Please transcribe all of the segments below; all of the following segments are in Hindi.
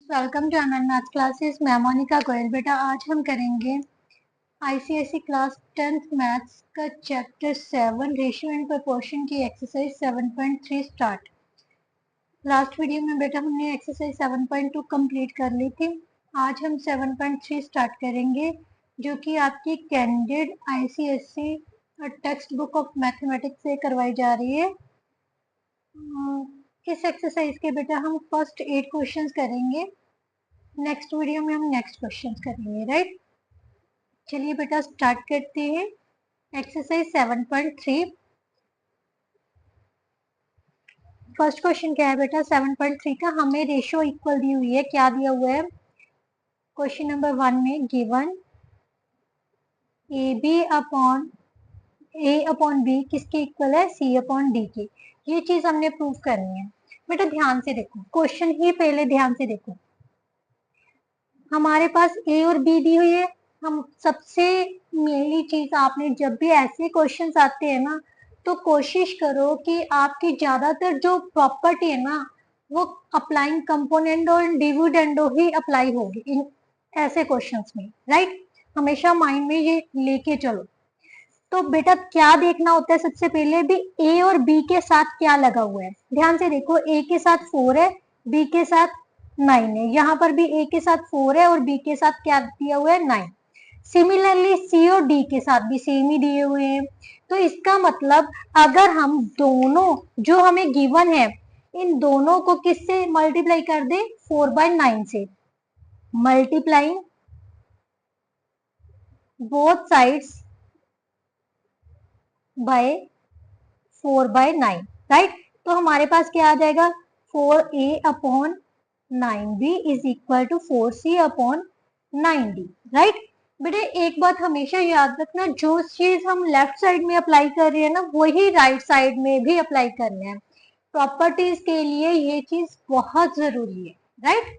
Welcome to online math classes. मैं मोनिका गोयल। बेटा आज हम करेंगे आईसीएसई क्लास 10th मैथ्स का चैप्टर 7 रेशियो एंड प्रोपोर्शन की एक्सरसाइज 7.3 स्टार्ट। लास्ट वीडियो में बेटा हमने एक्सरसाइज 7.2 कंप्लीट कर ली थी। आज हम 7.3 स्टार्ट करेंगे जो कि आपकी candidate ICSE text book of mathematics से करवाई जा रही है। इस एक्सरसाइज के बेटा हम फर्स्ट 8 क्वेश्चंस करेंगे। नेक्स्ट वीडियो में हम नेक्स्ट क्वेश्चन करेंगे, राइट। चलिए बेटा स्टार्ट करते हैं एक्सरसाइज 7.3। फर्स्ट क्वेश्चन क्या है बेटा 7.3 का, हमें रेशियो इक्वल दी हुई है। क्या दिया हुआ है क्वेश्चन नंबर 1 में, गिवन ए अपॉन बी किसके इक्वल है, सी अपॉन डी के। ये चीज हमने प्रूव करनी है। बेटा ध्यान से देखो क्वेश्चन ही, पहले ध्यान से देखो। हमारे पास ए और बी दी हुई है। हम सबसे मेनली चीज, आपने जब भी ऐसे क्वेश्चंस आते हैं ना, तो कोशिश करो कि आपकी ज्यादातर जो प्रॉपर्टी है ना, वो अप्लाइंग कंपोनेंट और डिविडेंडो ही अप्लाई होगी इन ऐसे क्वेश्चंस में, राइट। हमेशा माइंड में ये लेके चलो। तो बेटा क्या देखना होता है, सबसे पहले भी ए और बी के साथ क्या लगा हुआ है। ध्यान से देखो, ए के साथ 4 है, बी के साथ 9 है। यहाँ पर भी ए के साथ 4 है और बी के साथ क्या दिया हुआ है, 9। सिमिलरली सी और डी के साथ भी सेम ही दिए हुए हैं। तो इसका मतलब अगर हम दोनों जो हमें गिवन है, इन दोनों को किससे मल्टीप्लाई कर दे, 4/9 से। Multiplying both sides by 4/9, right. तो हमारे पास क्या आ जाएगा, 4a upon 9b is equal to 4c upon 9d, right. बेटे एक बात हमेशा याद रखना, जो चीज हम लेफ्ट साइड में अप्लाई कर रहे हैं ना, वही राइट साइड में भी अप्लाई करना है। प्रॉपर्टीज के लिए ये चीज बहुत जरूरी है, राइट।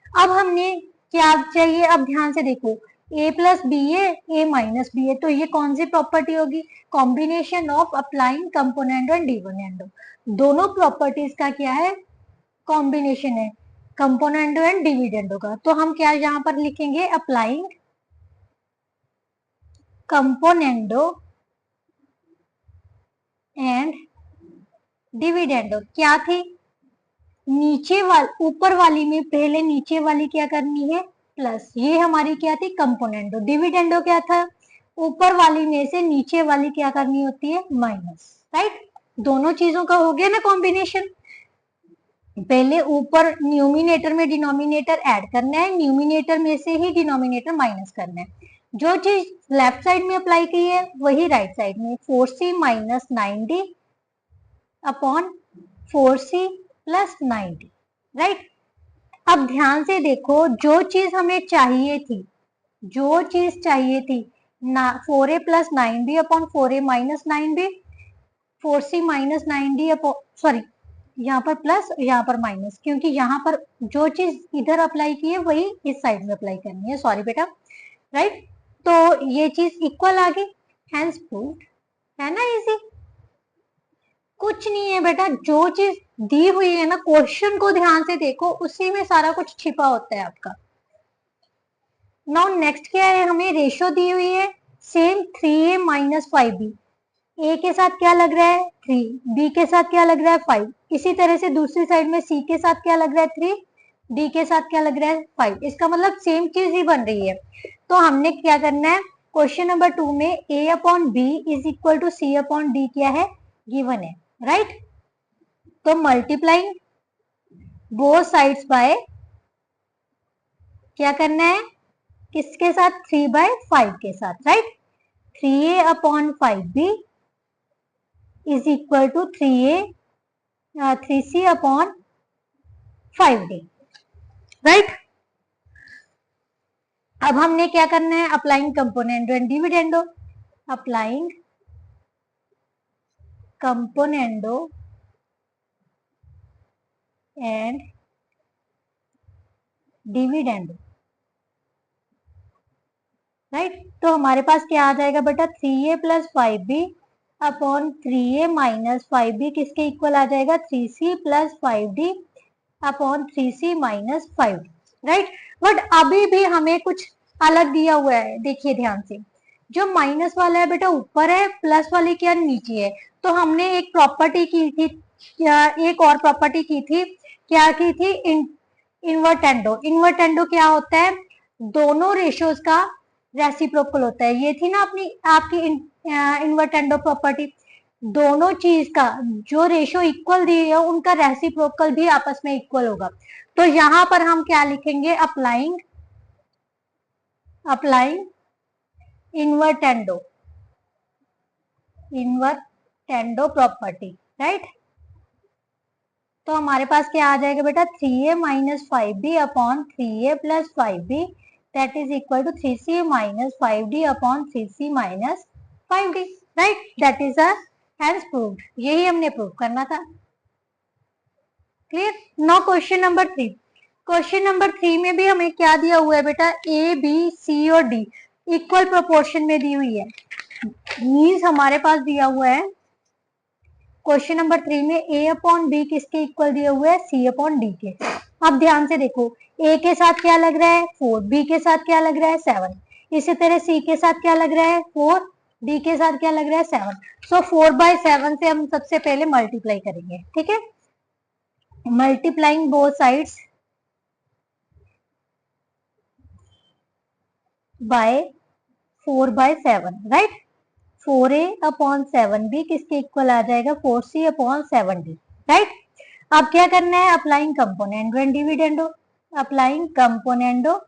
अब हमने क्या चाहिए, अब ध्यान से देखो, a प्लस बी है, a माइनस बी है, तो ये कौन सी प्रॉपर्टी होगी, combination of applying component and dividendo. दोनों प्रॉपर्टीज का क्या है, कॉम्बिनेशन है, कंपोनेंडो एंड डिविडेंडो का। तो हम क्या यहाँ पर लिखेंगे, अप्लाइंग कंपोनेंडो एंड डिविडेंडो। क्या थी, नीचे वाली, ऊपर वाली में पहले नीचे वाली क्या करनी है, प्लस। ये हमारी क्या थी, कंपोनेंडो। डिविडेंडो क्या था, ऊपर वाली में से नीचे वाली क्या करनी होती है, माइनस, राइट। दोनों चीजों का हो गया ना कॉम्बिनेशन। पहले ऊपर न्यूमिनेटर में डिनोमिनेटर ऐड करना है, न्यूमिनेटर में से ही डिनोमिनेटर माइनस करना है। जो चीज लेफ्ट साइड में अप्लाई की है वही राइट साइड में, 4c minus 9d upon 4c plus 9d, right. अब ध्यान से देखो, जो चीज हमें चाहिए थी, जो चीज चाहिए थी ना, 4a plus 9b upon 4a minus 9b, 4c minus 9d upon, sorry यहाँ पर प्लस यहाँ पर माइनस, क्योंकि यहाँ पर जो चीज इधर अप्लाई की है वही इस साइड में अप्लाई करनी है, सॉरी बेटा, राइट। तो ये चीज इक्वल आ गई, हैंस प्रूव्ड, है ना इजी। कुछ नहीं है बेटा, जो चीज दी हुई है ना, क्वेश्चन को ध्यान से देखो, उसी में सारा कुछ छिपा होता है आपका। नाउ नेक्स्ट क्या है, हमें रेशियो दी हुई है सेम 3a माइनस 5b। ए के साथ क्या लग रहा है, 3, बी के साथ क्या लग रहा है, 5। इसी तरह से दूसरी साइड में सी के साथ क्या लग रहा है, 3, डी के साथ क्या लग रहा है, 5। इसका मतलब सेम चीज ही बन रही है। तो हमने क्या करना है, क्वेश्चन नंबर 2 में a upon B is equal to C upon D क्या है, गिवन है, राइट। तो मल्टीप्लाइंग बोथ साइड्स बाय क्या करना है, किसके साथ, 3/5 के साथ, right. 3a upon 5b is equal to 3c upon 5d, right. अब हमने क्या करना है, applying componendo and dividendo. Applying componendo and dividendo, right. तो हमारे पास क्या आ जाएगा बेटा, 3a plus 5b upon 3a minus 5b किसके इक्वल आ जाएगा, 3c plus 5d upon 3c minus 5d, right. But अभी भी हमें कुछ अलग दिया हुआ है, देखिए ध्यान से। जो माइनस वाला है बेटा ऊपर है, प्लस वाली क्या नीचे है। तो हमने एक प्रॉपर्टी की थी, क्या एक और प्रॉपर्टी की थी, क्या की थी, इन्वर्टेंडो। इन्वर्टेंडो क्या होता है, दोनों रेशियोज का रेसिप्रोकल होता है। ये थी ना अपनी आपकी इन्वर्टेंडो प्रॉपर्टी, दोनों चीज का जो रेशियो इक्वल दी है उनका रेसिप्रोकल भी आपस में इक्वल होगा। तो यहां पर हम क्या लिखेंगे, अप्लाइंग इन्वर्टेंडो प्रॉपर्टी, राइट। तो हमारे पास क्या आ जाएगा बेटा, 3a minus 5b upon 3a plus 5b that is equal to 3c minus 5d upon 3c minus 5d, right. That is hence proved, यही हमने प्रूव करना था। Clear. Now question number 3। Question number 3 में भी हमें क्या दिया हुआ है बेटा, ए बी सी और डी इक्वल प्रोपोर्शन में दी हुई है। मीन्स हमारे पास दिया हुआ है क्वेश्चन नंबर 3 में ए अपॉन बी किसके इक्वल दिए हुए हैं, सी अपॉन डी के। अब ध्यान से देखो, ए के साथ क्या लग रहा है 4, बी के साथ क्या लग रहा है 7, इसी तरह सी के साथ क्या लग रहा है 4, डी के साथ क्या लग रहा है 7। सो 4/7 से हम सबसे पहले मल्टीप्लाई करेंगे, ठीक है। Multiplying both sides bye 4/7, right. 4a upon 7b किसके इक्वल आ जाएगा, 4c अपॉन 7d, राइट। अब क्या करना है, applying componendo and dividendo, applying componendo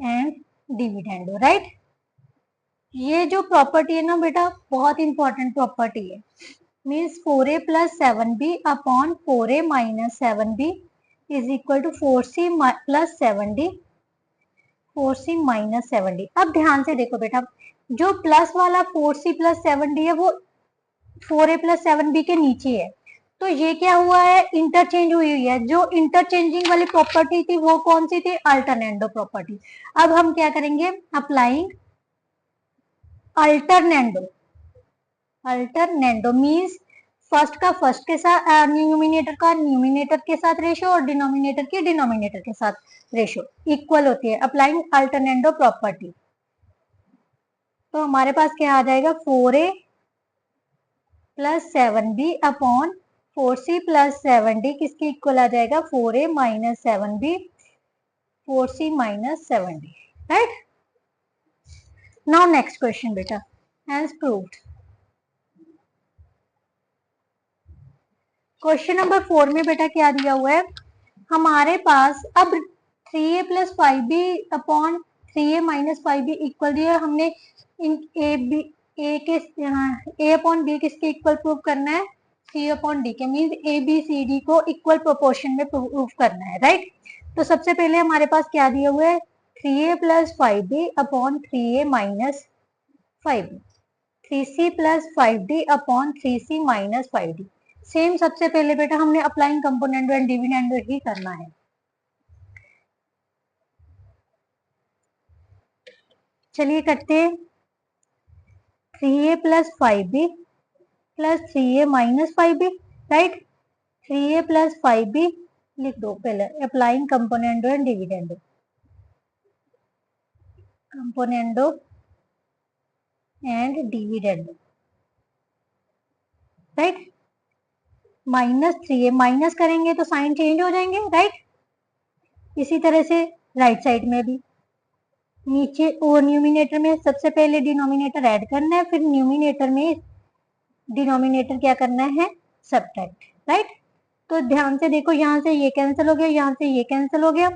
and dividendo, right. ये जो प्रॉपर्टी है ना बेटा बहुत इंपॉर्टेंट प्रॉपर्टी है। Means 4a plus 7b upon 4a minus 7b is equal to 4c plus 7d, 4c minus 7d। अब ध्यान से देखो बेटा, जो प्लस वाला 4c प्लस 7d है वो 4a प्लस 7b के नीचे है। तो ये क्या हुआ है, इंटरचेंज हुई हुई है। जो इंटरचेंजिंग वाली प्रॉपर्टी थी वो कौन सी थी, अल्टरनेंडो प्रॉपर्टी। अब हम क्या करेंगे, applying alternendo. Alternendo means first का फर्स्ट के साथ, न्यूमिनेटर का न्यूमिनेटर के साथ रेशियो और डिनोमिनेटर की डिनोमिनेटर के साथ रेशियो इक्वल होती है। अप्लाइंग अल्टरनेंडो प्रॉपर्टी, तो हमारे पास क्या आ जाएगा, 4a plus 7b upon 4c plus 7d किसके इक्वल आ जाएगा, 4a minus 7b 4c minus 7d, right. Now next question बेटा, हैंस प्रूव्ड। क्वेश्चन नंबर 4 में बेटा क्या दिया हुआ है, हमारे पास अब 3a plus 5b upon 3a minus 5b equal दिया। हमने इन ए बी ए के ए अपॉन बी किसके इक्वल प्रूव करना है, सी अपॉन डी के। Means A B C D को इक्वल प्रोपोर्शन में प्रूव करना है, राइट। तो सबसे पहले हमारे पास क्या दिया हुआ है, 3a plus 5b upon 3a minus 5b, 3c plus 5d upon 3c minus 5d। Same सबसे पहले बेटा हमने अप्लाइंग कंपोनेंडो एंड डिविडेंडो ही करना है। चलिए करते हैं, 3a plus 5b plus 3a minus 5b, right. 3a plus 5b लिख दो पहले, applying componendo and dividendo, componendo and dividendo, right. Minus 3a minus करेंगे तो साइन चेंज हो जाएंगे, राइट। इसी तरह से राइट साइड में भी नीचे और न्यूमिनेटर में सबसे पहले डिनोमिनेटर ऐड करना है, फिर न्यूमिनेटर में डिनोमिनेटर क्या करना है, सब्ट्रैक्ट, राइट। तो ध्यान से देखो, यहाँ से ये कैंसिल हो गया, यहाँ से ये कैंसिल हो गया,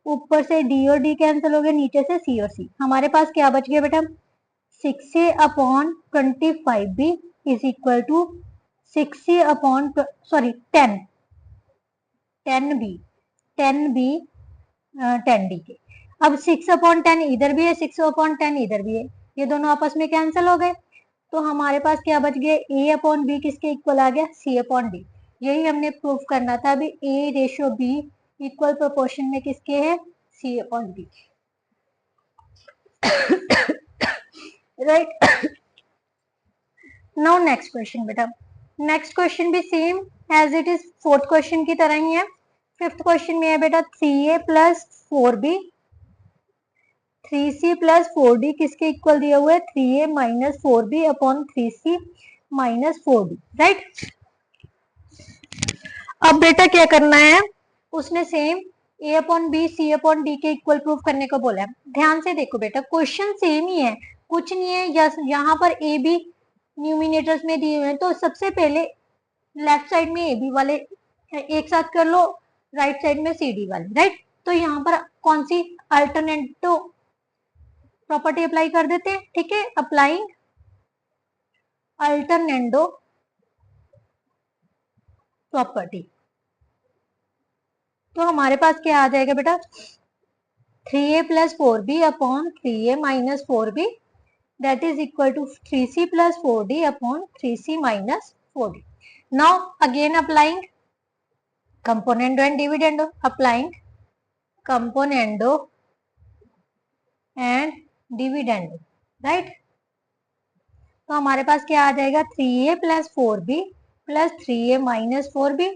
ऊपर से डी और डी कैंसिल हो गया, नीचे से सी और सी। हमारे पास क्या बच गया बेटा, 6a upon 25b is equal to 6c upon 10 10b 10b 10d के। अब 6/10 इधर भी है, 6/10 इधर भी है, ये दोनों आपस में कैंसिल हो गए। तो हमारे पास क्या बच गया, a अपॉन बी किसके इक्वल आ गया, c अपॉन डी। यही हमने प्रूव करना था अभी, a ratio b equal proportion में किसके है, c upon D, right. Now next question बेटा, नेक्स्ट क्वेश्चन भी same as it is fourth question की तरह ही है। फिफ्थ क्वेश्चन में है बेटा 3a plus 4b 3c plus 4d किसके इक्वल दिया हुआ है 3a minus 4b upon 3c minus 4d, right. अब बेटा क्या करना है, उसने same a upon B C upon D के इक्वल प्रूव करने को बोला है। ध्यान से देखो बेटा क्वेश्चन सेम ही है, कुछ नहीं है, यहाँ पर ए बी न्यूमिनेटर्स में दिए हुए हैं, तो सबसे पहले लेफ्ट साइड में ए बी वाले एक साथ कर लो, राइट साइड में सी डी वाले, राइट। तो यहाँ पर कौन सी अल्टरनेटिव प्रॉपर्टी अप्लाई कर देते हैं, ठीक है। अप्लाइंग अल्टरनेंडो प्रॉपर्टी, तो हमारे पास क्या आ जाएगा बेटा 3a plus 4b upon 3a minus 4b that is equal to 3c plus 4d upon 3c minus 4d. Now again applying componendo and dividendo, applying componendo and dividendo, right। तो हमारे पास क्या आ जाएगा 3a plus 4b plus 3a minus 4b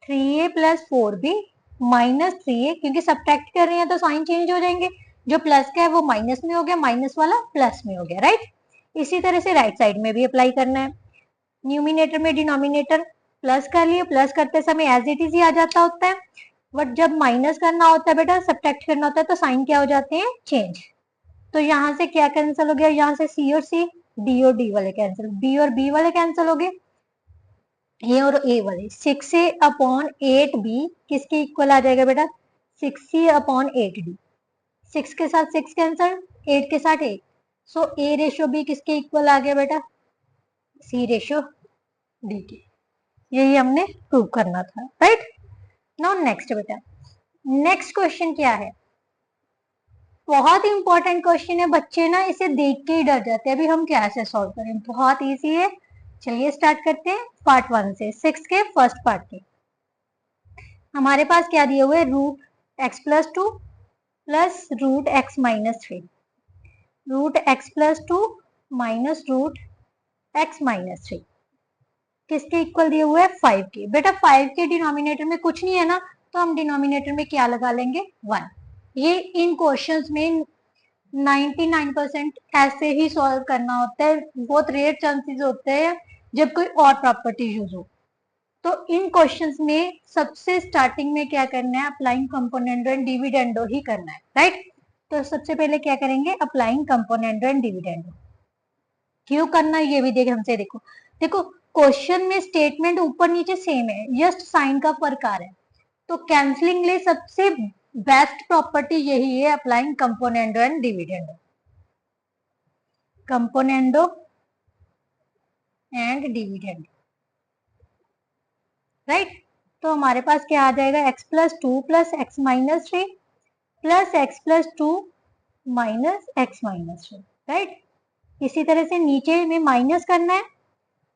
3a plus 4b minus 3a, क्योंकि सब्ट्रैक्ट कर रहे हैं तो साइन चेंज हो जाएंगे, जो प्लस का है वो माइनस में हो गया, माइनस वाला प्लस में हो गया, राइट। इसी तरह से राइट साइड में भी अप्लाई करना है। न्यूमिनेटर में डिनोमिनेटर प्लस कर लिए, प्लस करते समय एज इट इज ही आ जाता होता है, बट जब माइनस करना होता है बेटा सब्ट्रैक्ट करना होता है तो साइन क्या हो जाते हैं चेंज। तो यहाँ से क्या कैंसिल हो गया, यहाँ से सी और सी, डी और डी वाले कैंसिल, बी और बी वाले कैंसिल हो गए, ए और ए वाले। 6a अपॉन 8b किसके इक्वल आ जाएगा बेटा 6c अपॉन 8d, 6 के साथ 6 कैंसिल, 8 के साथ 8, सो a रेशियो b किसके इक्वल आ गया बेटा c रेशियो d के। यही हमने प्रूव करना था, राइट। नाउ नेक्स्ट बेटा, नेक्स्ट क्वेश्चन क्या है, बहुत इंपॉर्टेंट क्वेश्चन है, बच्चे ना इसे देख के ही डर जाते हैं। अभी हम कैसे सॉल्व करें, बहुत इजी है। चलिए स्टार्ट करते हैं पार्ट 1 से, 6 के फर्स्ट पार्ट के। हमारे पास क्या दिए हुए रूट एक्स प्लस 2 प्लस root X minus 3, root X plus 2 minus root X minus 3 किसके इक्वल दिए हुए है 5 के। बेटा 5 के डिनोमिनेटर में कुछ नहीं है ना, तो हम डिनोमिनेटर में क्या लगा लेंगे 1। ये इन क्वेश्चंस में 99% ऐसे ही सॉल्व करना होता है, बहुत रेयर चांसेस होते हैं जब कोई और प्रॉपर्टी यूज हो। तो इन क्वेश्चंस में सबसे स्टार्टिंग में क्या करना है, अप्लाइंग कंपोनेंडो एंड डिविडेंडो ही करना है, राइट। तो सबसे पहले क्या करेंगे, अप्लाइंग कंपोनेंडो एंड डिविडेंडो। क्यों करना है ये भी देख हमसे, देखो देखो क्वेश्चन में स्टेटमेंट ऊपर नीचे सेम है, जस्ट साइन का फर्क आ रहा है। तो कैंसलिंग लिए सबसे बेस्ट प्रॉपर्टी यही है, applying componendo and dividendo, componendo and dividendo, right. तो हमारे पास क्या आ जाएगा x plus 2 plus X minus 3 plus x plus 2 minus x minus 3, right. इसी तरह से नीचे में माइनस करना है,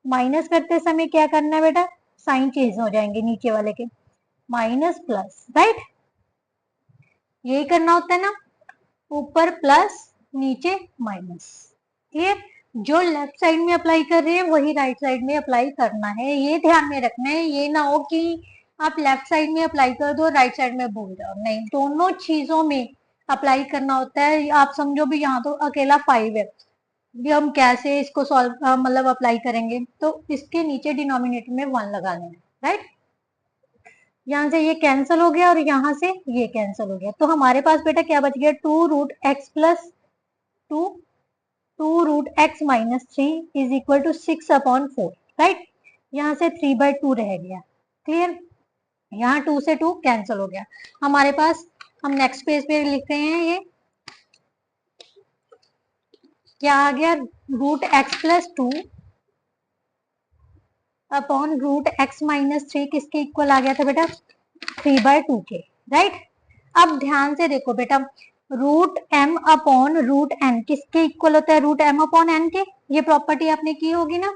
माइनस करते समय क्या करना है बेटा साइन चेंज हो जाएंगे नीचे वाले के, माइनस प्लस, राइट। यही करना होता है ना, ऊपर प्लस नीचे माइनस, क्लियर। जो लेफ्ट साइड में अप्लाई कर रहे हैं वही राइट साइड में अप्लाई करना है, ये ध्यान में रखना है। ये ना हो कि आप लेफ्ट साइड में अप्लाई कर दो राइट साइड में भूल जाओ, नहीं, दोनों चीजों में अप्लाई करना होता है। आप समझो भी यहाँ तो अकेला 5 है, भी हम कैसे इसको सॉल्व मतलब अप्लाई करेंगे, तो इसके नीचे डिनोमिनेटर में 1 लगा लेना, राइट। यहाँ से ये कैंसिल हो गया और यहाँ से ये कैंसिल हो गया, तो हमारे पास बेटा क्या बच गया 2 root X plus 2 2 root X minus 3 is equal to 6 upon 4, right. यहाँ से 3/2 रह गया, क्लियर। यहाँ 2 से 2 कैंसिल हो गया हमारे पास। हम नेक्स्ट पेज पे लिख रहे हैं, ये क्या आ गया root X plus 2 upon root X minus 3 किसके इक्वल आ गया था बेटा 3/2 के, राइट। अब ध्यान से देखो बेटा root M upon root N किसके इक्वल होता है, रूट एम अपॉन एन के। ये प्रॉपर्टी आपने की होगी ना,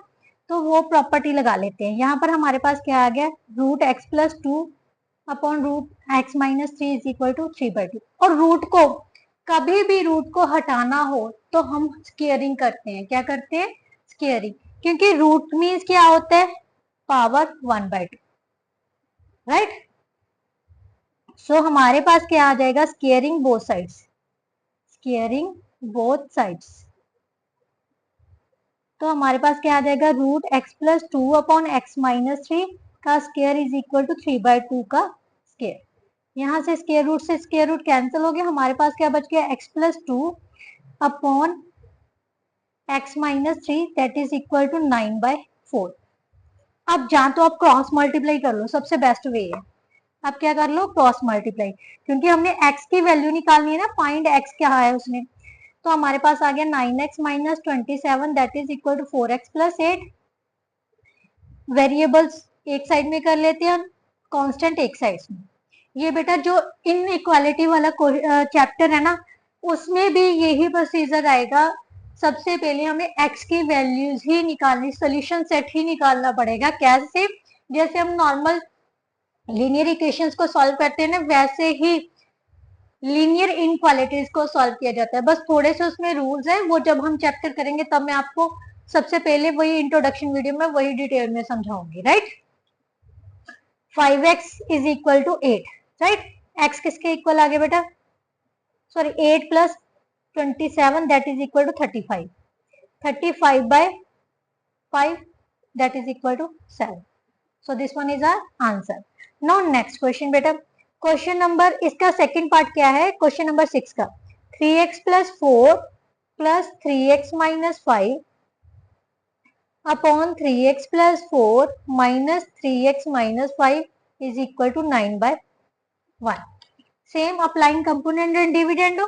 तो वो प्रॉपर्टी लगा लेते हैं। यहाँ पर हमारे पास क्या आ गया root X plus 2 upon root X minus 3 is equal to 3/2। और रूट को कभी भी रूट को हटाना हो तो हम स्केयरिंग करते हैं, क्या करते हैं स्केयरिंग, क्योंकि रूट मीन्स क्या होता है, पावर 1/2, राइट। सो हमारे पास क्या आ जाएगा, squaring both sides, squaring both sides, तो हमारे पास क्या आ जाएगा, रूट एक्स प्लस 2/x-3 का स्क्वायर इज इक्वल टू 3/2 का स्क्वायर। यहाँ से स्क्वायर रूट से स्क्वायर रूट कैंसिल हो गया, हमारे पास क्या बच गया, x+2/x-3 that is equal to 9/4। अब जहाँ तो आप क्रॉस मल्टीप्लाई कर लो, सबसे बेस्ट वे है, आप क्या कर लो, क्रॉस मल्टीप्लाई, क्योंकि हमने x की वैल्यू निकालनी है ना, फाइंड x क्या है उसने, तो हमारे पास आ गया 9x-27 that is equal to 4x+8। Variables एक साइड में कर लेते हैं, कांस्टेंट एक साइड में। ये बेटा जो इनइक्वालिटी वाला चैप्टर है ना, उसमें भी यही प्रोसीजर आएगा, सबसे पहले हमें x की वैल्यूज ही निकालनी, सोल्यूशन सेट ही निकालना पड़ेगा। कैसे, जैसे हम नॉर्मल लीनियर इक्वेशंस को सॉल्व करते हैं ना, वैसे ही लीनियर इनक्वालिटीज को सॉल्व किया जाता है, बस थोड़े से उसमें रूल्स हैं, वो जब हम चैप्टर करेंगे तब मैं आपको सबसे पहले वही इंट्रोडक्शन वीडियो में वही डिटेल में समझाऊंगी, right. 5x is equal to 8, right, x किसके इक्वल आ गया बेटा, sorry 8 + 27 that is equal to 35, 35/5 that is equal to 7। So this one is our answer. Now next question बेटा, क्वेश्चन नंबर, इसका सेकंड पार्ट क्या है, क्वेश्चन नंबर 6 का, 3x + 4 + 3x - 5 upon 3x + 4 - 3x - 5 is equal to 9/1। Same applying component and dividend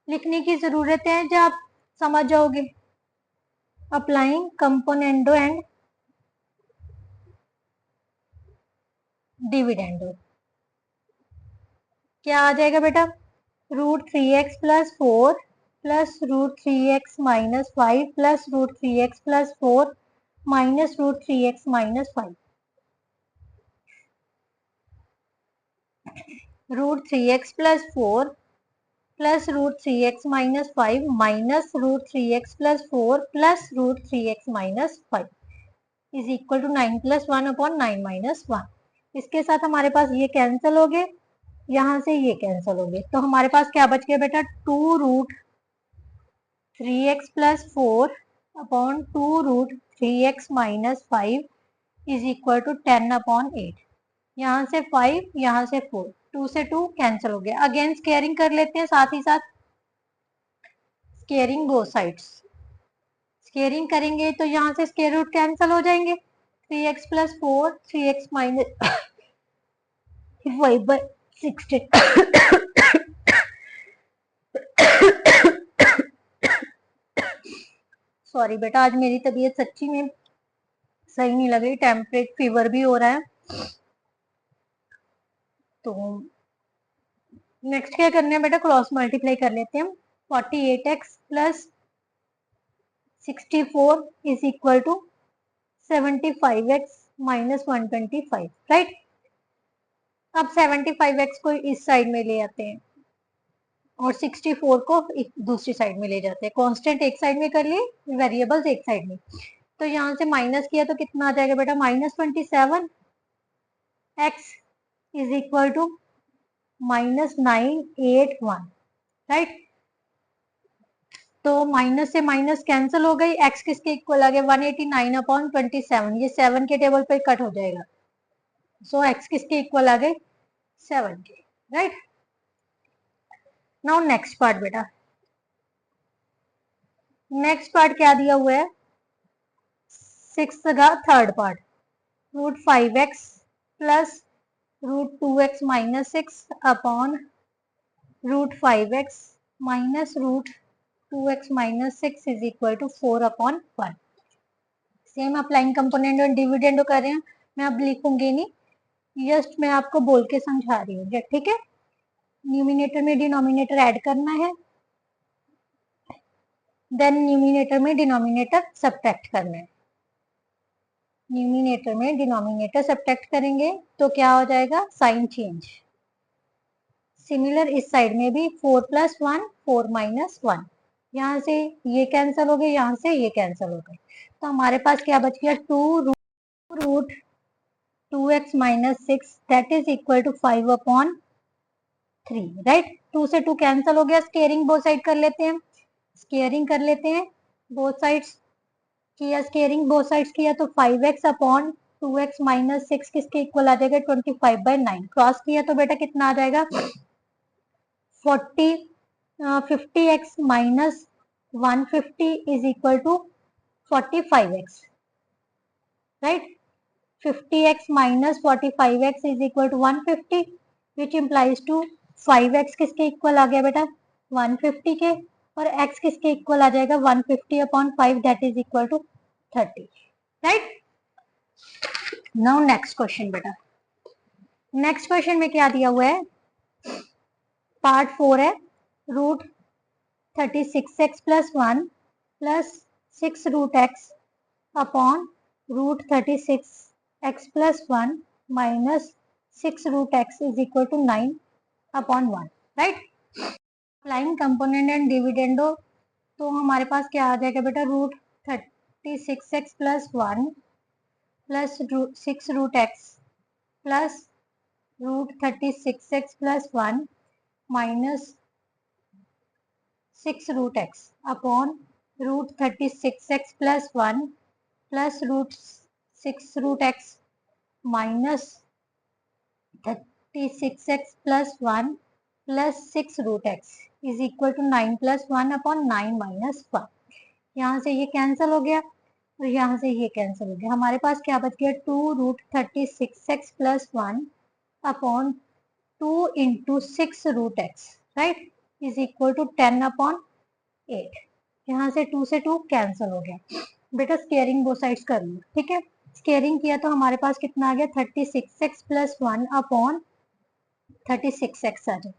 लिखने की जरूरत है, जब आप समझ जाओगे, अप्लाइंग कंपोनेंडो एंड डिविडेंडो क्या आ जाएगा बेटा, √3x + 4 + √3x - 5 + √3x + 4 - √3x - 5, √3x + 4 + √3x - 5 - √3x + 4 + √3x - 5 is equal to 9 + 1/9 - 1। इसके साथ हमारे पास ये कैंसिल हो गए, यहाँ से ये कैंसिल हो गए, तो हमारे पास क्या बच गया बेटा, 2√3x + 4 upon 2√3x - 5 is equal to 10/8। यहाँ से 5, यहाँ से 4, 2 से 2 कैंसिल हो गया। अगेन स्केयरिंग कर लेते हैं, साथ ही साथ स्केयरिंग बोथ साइड्स, स्केयरिंग करेंगे तो यहाँ से स्केयर रूट कैंसिल हो जाएंगे, 3x + 4 3x - 5/16 सॉरी बेटा, आज मेरी तबीयत सच्ची में सही नहीं लग रही, टेम्परेट फीवर भी हो रहा है। तो नेक्स्ट क्या करना है बेटा, क्रॉस मल्टीप्लाई कर लेते हैं हम, 48x + 64 is equal to 75x - 125, right. अब 75x को इस साइड में ले आते हैं और 64 को दूसरी साइड में ले जाते हैं, कांस्टेंट एक साइड में कर लिए, वेरिएबल्स एक साइड में, तो यहाँ से माइनस किया तो कितना आ जाएगा बेटा, -27x is equal to -981, right. तो माइनस से माइनस कैंसिल हो गई, x किसके इक्वल आ गया, 189/27, ये 7 के टेबल पे कट हो जाएगा, सो x किसके इक्वल आ गए, 7 के, राइट। नाउ नेक्स्ट पार्ट बेटा, नेक्स्ट पार्ट क्या दिया हुआ है, 6 का third part, √5x + √2x - 6 upon √5x - √2x - 6 is equal to 4/1। Same applying component और डिविडेंड कर रहे हैं, मैं अब लिखूंगी नहीं, जस्ट मैं आपको बोल के समझा रही हूँ, ठीक है। न्यूमिनेटर में डिनोमिनेटर ऐड करना है, देन न्यूमिनेटर में डिनोमिनेटर सब्ट्रैक्ट करना है, न्यूमिनेटर में डिनोमिनेटर सब्ट्रैक्ट करेंगे तो क्या हो जाएगा, साइन चेंज। सिमिलर इस साइड में भी 4 + 1 4 - 1, यहाँ से ये कैंसिल हो गए, यहाँ से ये कैंसिल हो गए, तो हमारे पास क्या बच गया 2√2x minus 6 that is equal to 5/3, right. 2 से 2 कैंसिल हो गया, स्केयरिंग बोथ साइड कर लेते हैं, स्केयरिंग कर लेते हैं बोथ साइड्स किया, स्केयरिंग बोथ साइड्स किया तो 5x/2x माइनस 6 किसके इक्वल आ जाएगा 25/9, क्रॉस किया तो बेटा कितना आ जाएगा 50x minus 150 is equal to 45x, right. 50x minus 45x is equal to 150 which implies to 5x किसके इक्वल आ गया बेटा 150 के, और x किसके इक्वल आ जाएगा 150/5 that is equal to 30, right. Now next question बेटा, नेक्स्ट क्वेश्चन में क्या दिया हुआ है, पार्ट 4 है, √36x plus 1 plus 6√x upon √36x plus 1 minus 6√x is equal to 9/1, right. Applying component and dividendo, तो हमारे पास क्या आ जाएगा बेटा √36x plus 1 plus 6√x plus √36x plus 1 minus 6√x upon √36x plus 1 plus √6√x minus 36x plus 1 plus 6√x is equal to 9+1/9 minus 1। यहाँ से ये कैंसिल हो गया और यहाँ से ये कैंसिल हो गया, हमारे पास क्या बच गया 2√36x plus 1 upon 2 into 6√x, right, is equal to 10/8। यहाँ से 2 से 2 कैंसिल हो गया बेटा, स्केयरिंग बोथ साइड्स कर लो, ठीक है। स्केयरिंग किया तो हमारे पास कितना आ गया 36x प्लस 1 अपॉन 36x आ जाए,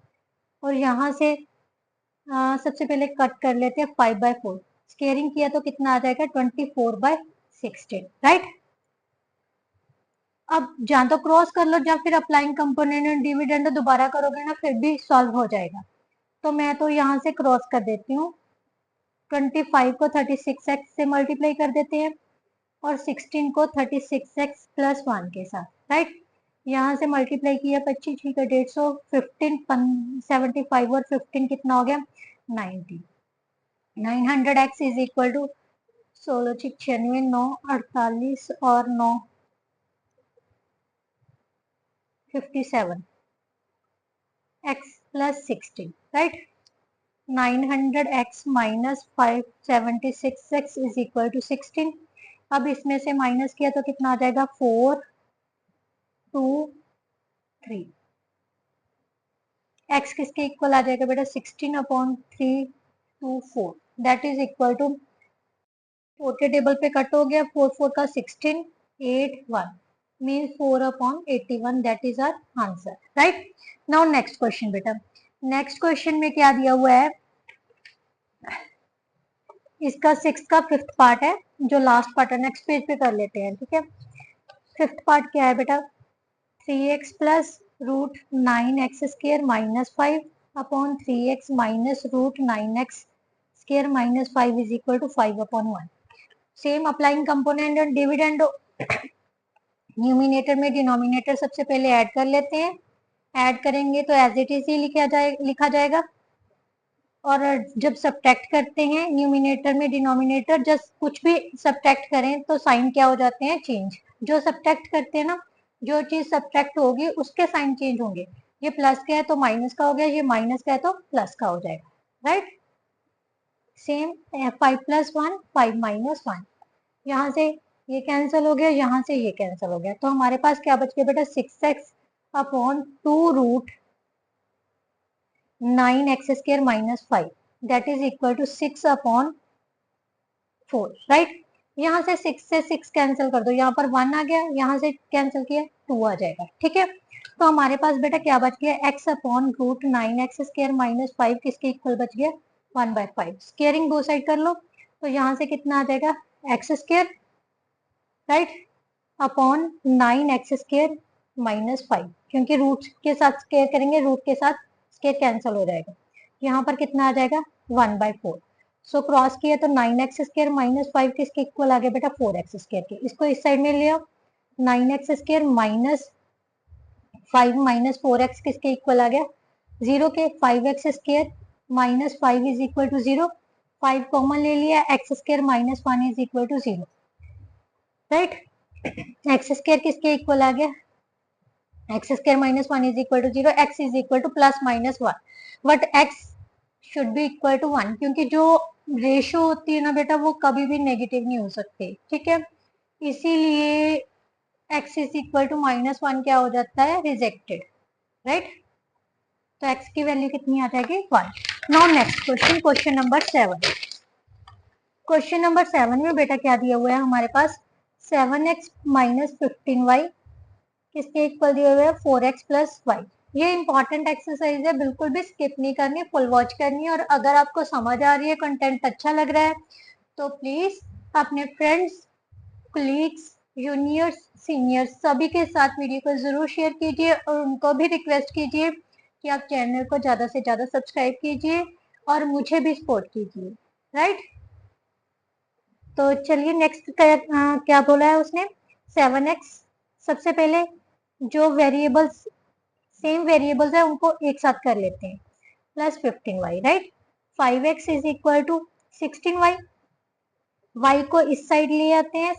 और यहाँ से सबसे पहले कट कर लेते हैं 5/4, स्केयरिंग किया तो कितना आ जाएगा 24/16, राइट। अब जहां तो क्रॉस कर लो, जब फिर अप्लाइंग कंपोनेंट एंड डिविडेंड दोबारा करोगे ना फिर भी सॉल्व हो जाएगा, तो मैं तो यहाँ से क्रॉस कर देती हूँ, 25 को 36x से मल्टीप्लाई कर देते हैं और 16 को 36x प्लस 1 के साथ, राइट। यहाँ से मल्टीप्लाई किया 25 ठीक है 150, 15 75 और 15 कितना हो गया 90, 900x इज इक्वल टू 16 96 9 48 और 9 57 x plus 16, right. 900x minus 576x is equal to 16। अब इसमें से माइनस किया तो कितना आ जाएगा 4 2 3, x किसके इक्वल आ जाएगा बेटा 16/3 दैट इज इक्वल टू 4 के टेबल पे कट हो गया, 4 4 का 16 8 1 mean 4/81 that is our answer, right. Now next question बेटा, नेक्स्ट क्वेश्चन में क्या दिया हुआ है, इसका 6 का 5th पार्ट है, जो लास्ट पार्ट है नेक्स्ट पेज पे कर लेते हैं, ठीक है। 5th पार्ट क्या है बेटा 3x plus √9x² minus 5 upon 3x minus √9x² minus 5 is equal to 5/1। Same applying component और डिविडेंड, न्यूमिनेटर में डिनोमिनेटर सबसे पहले ऐड कर लेते हैं, ऐड करेंगे तो एज इट इज ही लिखा जाएगा, और जब सब्ट्रैक्ट करते हैं न्यूमिनेटर में डिनोमिनेटर, जब कुछ भी सब्ट्रैक्ट करें तो साइन क्या हो जाते हैं चेंज, जो सब्ट्रैक्ट करते हैं ना, जो चीज सब्ट्रैक्ट होगी उसके साइन चेंज होंगे, ये प्लस का है तो माइनस का हो गया, ये माइनस का है तो प्लस का हो जाएगा, राइट। सेम 5 + 1 5 - 1, यहाँ से ये कैंसिल हो गया, यहाँ से ये कैंसिल हो गया, तो हमारे पास क्या बच गया बेटा 6x upon 2√9x² minus 5 that is equal to 6/4, right. यहाँ से 6 से 6 कैंसिल कर दो, यहाँ पर 1 आ गया, यहाँ से कैंसिल किया 2 आ जाएगा, ठीक है। तो हमारे पास बेटा क्या बच गया x/√9x² माइनस 5 किसके इक्वल बच गया 1/5, स्केयरिंग दो साइड कर लो, तो यहाँ से कितना आ जाएगा x², right, upon 9x² minus 5, क्योंकि रूट के साथ स्केयर करेंगे, रूट के साथ स्केयर कैंसिल हो जाएगा, यहाँ पर कितना आ जाएगा 1/4, सो क्रॉस किया तो 9x स्क्वायर माइनस 5 किसके इक्वल आ गया बेटा 4x स्क्वायर के। इसको इस साइड में ले आओ, 9x square minus 5 minus 4x किसके इक्वल आ गया 0 के। 5x square minus 5 is equal to 0, 5 common ले लिया, x square minus 1 is equal to 0, right. x square किसके इक्वल आ गया, x square minus 1 is equal to 0, x is equal to plus minus 1, but x should be equal to 1, क्योंकि जो रेशो होती है ना बेटा वो कभी भी नेगेटिव नहीं हो सकती, ठीक है। इसीलिए x is equal to minus 1 क्या हो जाता है, रिजेक्टेड, राइट। तो x की वैल्यू कितनी आ जाएगी 1। Now next question, question number 7। Question number 7 में बेटा क्या दिया हुआ है हमारे पास 7x माइनस 15y किसके इक्वल दिए हुए हैं 4x प्लस वाई। ये इंपॉर्टेंट एक्सरसाइज है, बिल्कुल भी स्किप नहीं करनी, फुल वॉच करनी है। और अगर आपको समझ आ रही है, कंटेंट अच्छा लग रहा है, तो प्लीज अपने फ्रेंड्स, कलीग्स, जूनियर्स, सीनियर्स सभी के साथ वीडियो को जरूर शेयर कीजिए और उनको भी रिक्वेस्ट कीजिए कि आप चैनल को ज्यादा से ज्यादा सब्सक्राइब कीजिए और मुझे भी सपोर्ट कीजिए, राइट। तो चलिए नेक्स्ट क्या बोला है उसने 7x। सबसे पहले जो वेरिएबल्स सेम वेरिएबल्स है उनको एक साथ कर लेते हैं, plus 15y, right. 5x is equal to 16y, y को इस साइड ले आते हैं,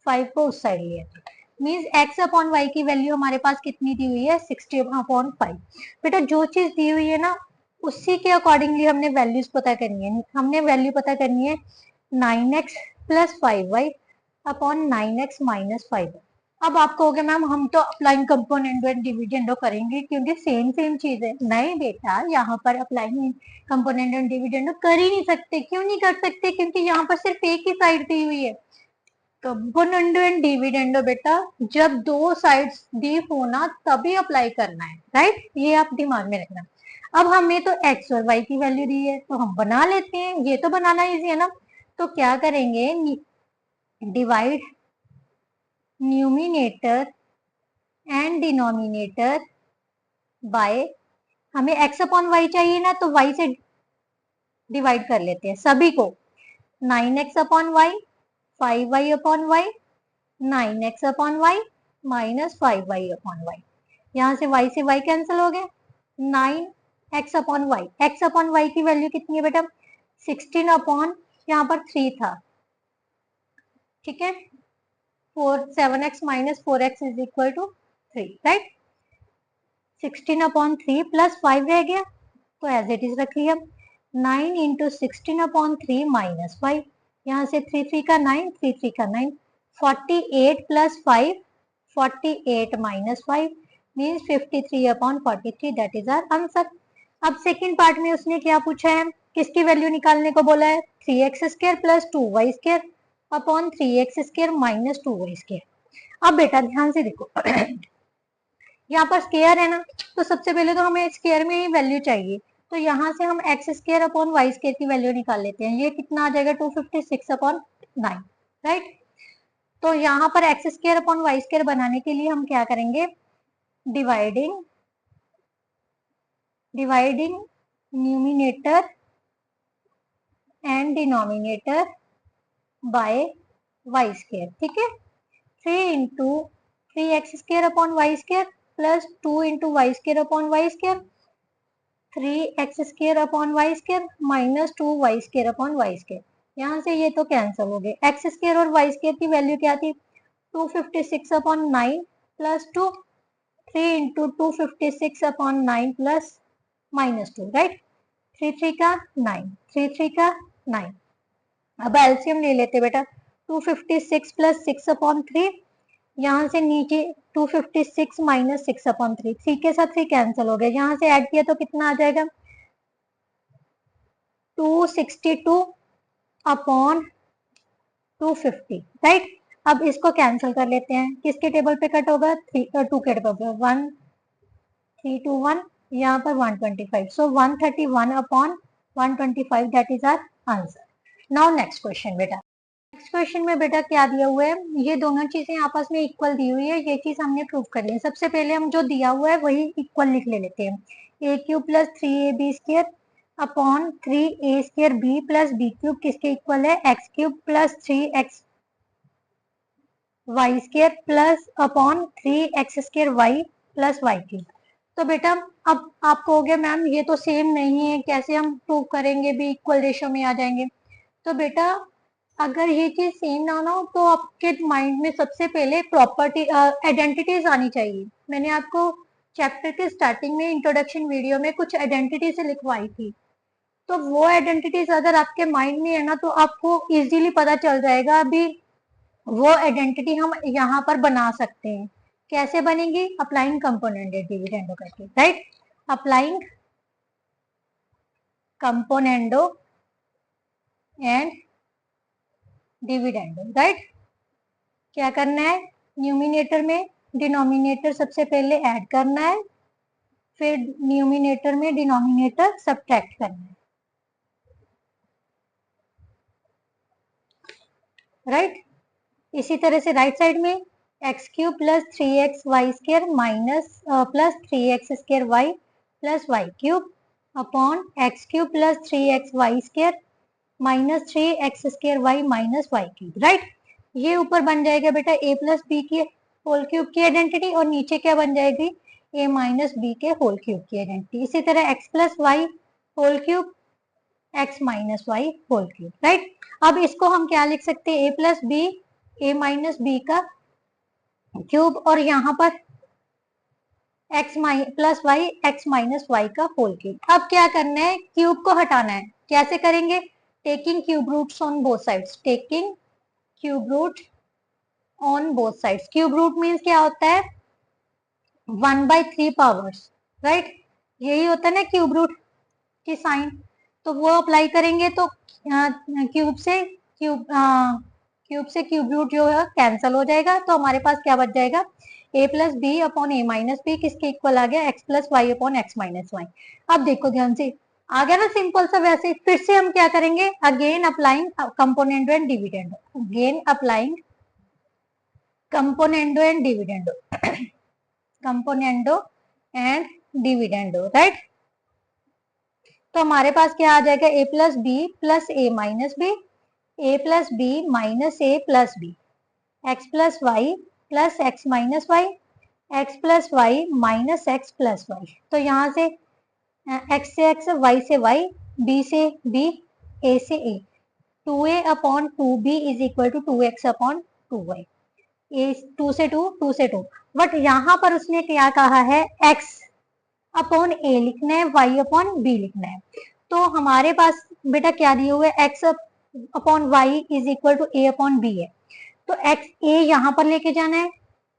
5 को उस साइड ले आते हैं, मीन्स x अपॉन y की वैल्यू हमारे पास कितनी दी हुई है 60 अपॉन 5। बेटा जो चीज दी हुई है ना उसी के अकॉर्डिंगली हमने वैल्यूज पता करनी है। हमने वैल्यू पता करनी है 9x plus 5y upon 9x minus 5। अब आप कहोगे मैम हम तो अप्लाइंग कंपोनेंडो एंड डिविडेंडो करेंगे क्योंकि सेम सेम चीज है। नहीं बेटा, यहाँ पर अप्लाइंग कंपोनेंडो एंड डिविडेंडो कर ही नहीं सकते। क्यों नहीं कर सकते, क्योंकि यहाँ पर सिर्फ एक ही साइड दी हुई है। कंपोनेंडो एंड डिविडेंडो बेटा जब दो साइड्स दी हो ना तभी अप्लाई करना है, राइट। ये आप दिमाग में रखना। अब हमें तो एक्स और वाई की वैल्यू दी है तो हम बना लेते हैं, ये तो बनाना इजी है ना। तो क्या करेंगे, divide numerator and denominator bye, हमें x अपॉन वाई चाहिए ना तो y से डिवाइड कर लेते हैं सभी को। 9x upon Y, 5y upon Y, 9x upon Y minus 5y upon Y. यहाँ से y से y कैंसिल हो गए, 9x upon Y. x upon Y की वैल्यू कितनी है बेटा 16 अपॉन यहाँ पर 3 था, ठीक है। 7x minus 4x is equal to 3, right. 16 upon 3 plus 5 रह गया तो एज इट इज रख लिया। 9 इंटू 16 अपॉन 3 माइनस 5, यहाँ से 3 3 का 9, 3 3 का 9, 48 plus 5, 48 minus 5 means 53 upon 43, that is our answer. अब सेकेंड पार्ट में उसने क्या पूछा है, किसकी वैल्यू निकालने को बोला है 3x square plus 2y square upon 3x square minus 2y square. अब बेटा ध्यान से देखो यहाँ पर स्क्वायर है ना, तो सबसे पहले तो हमें स्क्वायर में ही वैल्यू चाहिए। तो यहाँ से हम X square upon Y square की वैल्यू निकाल लेते हैं। ये कितना आ जाएगा 256 अपॉन 9, राइट। तो यहाँ पर X square upon Y square बनाने के लिए हम क्या करेंगे, dividing numerator and denominator by Y square, ठीक है। 3 into 3x square upon Y square plus 2 into Y square upon Y square, 3x square upon Y square minus 2y square upon Y square. यहाँ से ये तो कैंसिल हो गए। एक्स स्क्वायर और वाई स्क्वायर की वैल्यू क्या थी 256 upon 9 plus 2, 3 into 256 upon 9 plus minus 2, right. 3 3 का 9, 3 3 का 9। अब एलसीएम ले लेते बेटा, 256 प्लस 6 अपॉन 3, यहाँ से नीचे 256 माइनस 6 अपॉन 3, 3 के साथ 3 कैंसिल हो गए। यहाँ से ऐड किया तो कितना आ जाएगा 262 अपॉन 250, राइट। अब इसको कैंसिल कर लेते हैं, किसके टेबल पे कट होगा 2 के टेबल पे, 1 3 2 1, यहाँ पर 125, so 131 upon 125, that is our answer. Now next question बेटा, नेक्स्ट क्वेश्चन में बेटा क्या दिया हुआ है, ये दोनों चीजें आपस में इक्वल दी हुई है, ये चीज हमने प्रूव करनी है। सबसे पहले हम जो दिया हुआ है वही इक्वल लिख लेते हैं, a cube plus 3ab square upon 3a² b plus B cube किसके इक्वल है, X cube plus 3xy² plus upon 3x² y plus Y cube. तो बेटा अब आप कहोगे मैम ये तो सेम नहीं है, कैसे हम प्रूव करेंगे भी इक्वल रेशियो में आ जाएंगे। तो बेटा अगर ये चीज सेम ना हो तो आपके माइंड में सबसे पहले प्रॉपर्टी आइडेंटिटीज आनी चाहिए। मैंने आपको चैप्टर के स्टार्टिंग में इंट्रोडक्शन वीडियो में कुछ आइडेंटिटी से लिखवाई थी, तो वो आइडेंटिटीज अगर आपके माइंड में है ना तो आपको इजीली पता चल जाएगा अभी वो आइडेंटिटी हम यहाँ पर बना सकते हैं। कैसे बनेगी, अप्लाइंग कंपोनेंट डिविडेंडो करके, right. Applying componendo and dividendo, right. क्या करना है, न्यूमिनेटर में डिनोमिनेटर सबसे पहले ऐड करना है, फिर न्यूमिनेटर में डिनोमिनेटर सब्ट्रैक्ट करना है, राइट। इसी तरह से राइट साइड में X cube plus 3xy² minus plus 3x² y plus Y cube upon X cube plus 3xy² minus 3x² y minus Y cube, right. ये ऊपर बन जाएगा बेटा a प्लस बी के होल क्यूब की आइडेंटिटी, और नीचे क्या बन जाएगी, a माइनस बी के होल क्यूब की आइडेंटिटी। इसी तरह x plus Y whole cube x minus Y whole cube, right. अब इसको हम क्या लिख सकते हैं, a plus B a minus B का क्यूब, और यहाँ पर x plus Y X minus Y का होल क्यूब। अब क्या करना है, क्यूब को हटाना है। कैसे करेंगे, taking cube roots on both sides, taking cube root on both sides. Cube root means क्या होता है, 1/3 पावर्स, राइट। यही होता है ना क्यूब रूट की साइन, तो वो अप्लाई करेंगे तो क्यूब से क्यूब रूट जो है कैंसिल हो जाएगा, तो हमारे पास क्या बच जाएगा, a plus B upon a minus B किसके इक्वल आ गया, x plus Y upon X minus Y. अब देखो ध्यान से, आ गया ना सिंपल सा। वैसे फिर से हम क्या करेंगे, again applying componendo and dividendo, again applying componendo and dividendo, componendo and dividendo, right. तो हमारे पास क्या आ जाएगा, a plus B plus A minus B, A plus B minus A plus B, X plus Y plus X minus Y, X plus Y minus X plus Y. तो यहाँ से एक्स से एक्स, वाई से वाई, बी से बी, ए से A, 2a upon 2b is equal to 2x upon 2y, A 2 से 2, 2 से 2। बट यहाँ पर उसने क्या कहा है, x अपॉन ए लिखना है, y अपॉन बी लिखना है। तो हमारे पास बेटा क्या दिए हुए, x upon Y is equal to A upon B है, तो x a यहाँ पर लेके जाना है,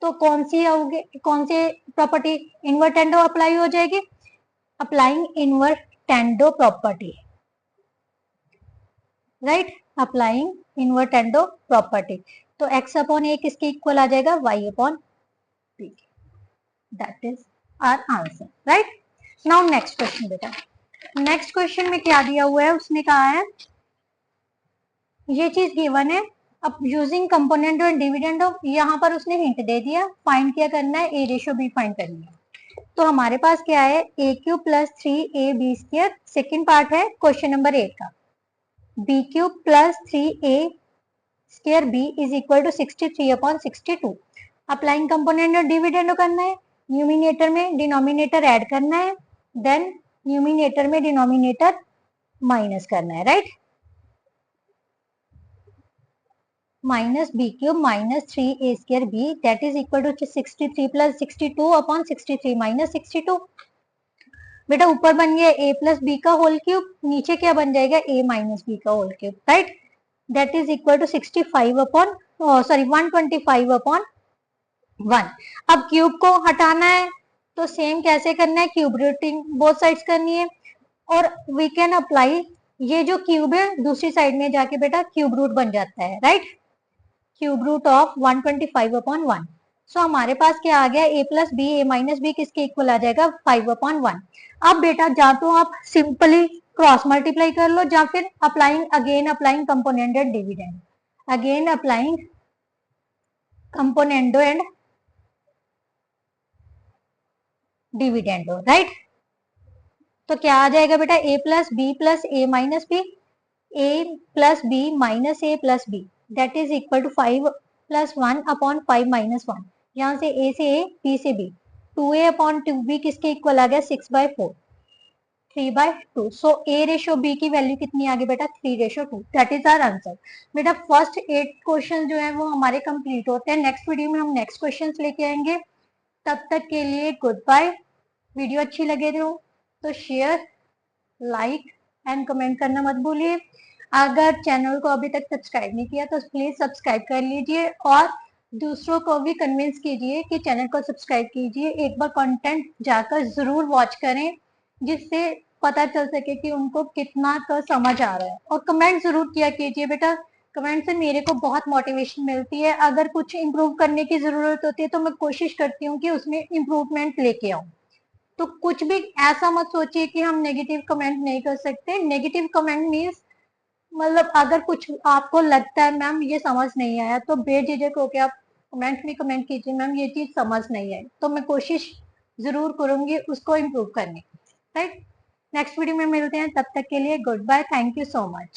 तो कौन सी आओगे, कौन से प्रॉपर्टी, इन्वर्टेंडो अप्लाई हो जाएगी, applying invertendo property, right, applying invertendo property. तो x अपॉन ए किसके इक्वल आ जाएगा, y upon B, that is our answer, right. Now next question बेटा, नेक्स्ट क्वेश्चन में क्या दिया हुआ है, उसने कहा है ये चीज गिवन है, अब यूजिंग कंपोनेंट और डिविडेंड ऑफ, यहाँ पर उसने हिंट दे दिया, फाइंड क्या करना है, ए रेशियो बी फाइंड करनी है। तो हमारे पास क्या है, a cube plus 3ab², second part है क्वेश्चन नंबर 8 का, b cube plus 3a² b is equal to 63 upon 62। Applying component और डिविडेंड करना है, न्यूमिनेटर में डिनोमिनेटर ऐड करना है, देन न्यूमिनेटर में डिनोमिनेटर माइनस करना है, right. Minus b cube minus 3a² b that is equal to 63 plus 62 upon 63 minus 62। बेटा ऊपर बन गया a प्लस बी का होल क्यूब, नीचे क्या बन जाएगा, a माइनस बी का whole cube, right. That is equal to 65 upon sorry 125 upon 1। अब क्यूब को हटाना है, तो सेम कैसे करना है, क्यूब रूटिंग बोथ साइड्स करनी है, और वी कैन अप्लाई, ये जो क्यूब है दूसरी साइड में जाके बेटा क्यूब रूट बन जाता है, right, cube root of 125 upon 1। So हमारे पास क्या आ गया, a plus B A minus B किसके इक्वल आ जाएगा, 5 अपॉन 1। अब बेटा जा तो आप सिंपली क्रॉस मल्टीप्लाई कर लो, या फिर again applying component and dividend, again applying componendo and dividendo, right. तो क्या आ जाएगा बेटा, a plus B plus A minus B, a plus B minus A plus B, that is equal to 5 plus 1 upon 5 minus 1। यहाँ से a से a, b से b, 2a अपॉन 2b किसके इक्वल आ गया, 6/4, 3/2। सो a रेशो b की वैल्यू कितनी आ गई बेटा, 3/2। That is our answer. बेटा फर्स्ट 8 क्वेश्चन जो है वो हमारे कंप्लीट होते हैं। नेक्स्ट वीडियो में हम नेक्स्ट क्वेश्चन लेके आएंगे। तब तक के लिए गुड बाय। वीडियो अच्छी लगे तो शेयर, लाइक एंड कमेंट करना मत भूलिए। अगर चैनल को अभी तक सब्सक्राइब नहीं किया तो प्लीज सब्सक्राइब कर लीजिए और दूसरों को भी कन्विंस कीजिए कि चैनल को सब्सक्राइब कीजिए। एक बार कंटेंट जाकर जरूर वॉच करें, जिससे पता चल सके कि उनको कितना का समझ आ रहा है। और कमेंट जरूर किया कीजिए बेटा, कमेंट से मेरे को बहुत मोटिवेशन मिलती है। अगर कुछ इम्प्रूव करने की जरूरत होती है तो मैं कोशिश करती हूँ कि उसमें इम्प्रूवमेंट लेके आऊँ। तो कुछ भी ऐसा मत सोचिए कि हम नेगेटिव कमेंट नहीं कर सकते। नेगेटिव कमेंट मीन्स मतलब अगर कुछ आपको लगता है मैम ये समझ नहीं आया, तो बेझिझक होकर आप कमेंट में कमेंट कीजिए, मैम ये चीज समझ नहीं आई, तो मैं कोशिश जरूर करूंगी उसको इम्प्रूव करने की। राइट, नेक्स्ट वीडियो में मिलते हैं, तब तक के लिए goodbye, thank you so much.